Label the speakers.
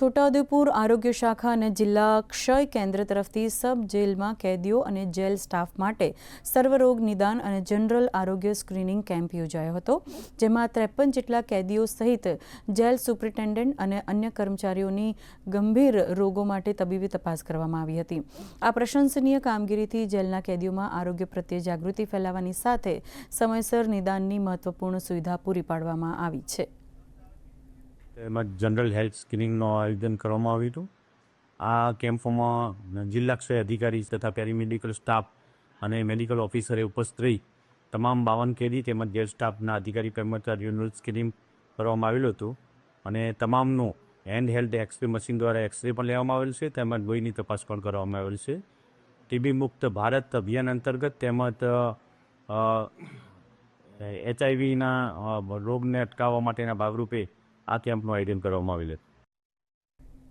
Speaker 1: છોટાઉદેપુર આરોગ્ય શાખા અને જિલ્લા ક્ષય કેન્દ્ર તરફથી સબ જેલમાં કેદીઓ અને જેલ સ્ટાફ માટે સર્વરોગ નિદાન અને જનરલ આરોગ્ય સ્ક્રીનિંગ કેમ્પ યોજાયો હતો, જેમાં 53 જેટલા કેદીઓ સહિત જેલ સુપ્રિન્ટેન્ડન્ટ અને અન્ય કર્મચારીઓની ગંભીર રોગો માટે તબીબી તપાસ કરવામાં આવી હતી। આ પ્રશંસનીય કામગીરીથી જેલના કેદીઓમાં આરોગ્ય પ્રત્યે જાગૃતિ ફેલાવવાની સાથે સમયસર નિદાનની મહત્વપૂર્ણ સુવિધા પૂરી પાડવામાં આવી છે।
Speaker 2: जनरल हेल्थ स्क्रीनिंगનું આયોજન કરવામાં આવ્યું હતું। આ કેમ્પમાં જિલ્લા ક્ષય અધિકારી તથા પેરામેડિકલ સ્ટાફ અને મેડિકલ ઓફિસરે ઉપસ્થિત રહી તમામ 52 કેદી તેમજ જેલ સ્ટાફના અધિકારી કર્મચારીઓનું સ્ક્રીનિંગ કરવામાં આવેલું હતું અને તમામનું હેન્ડ હેલ્ડ એક્સરે મશીન દ્વારા એક્સરે પણ લેવામાં આવેલ છે તેમજ લોહીની તપાસ પણ કરવામાં આવેલ છે। ટીબી મુક્ત ભારત અભિયાન અંતર્ગત તેમજ HIV રોગને અટકાવવા માટેના ભાગરૂપે આ કેમ્પનું આયોજન કરવામાં આવેલ છે।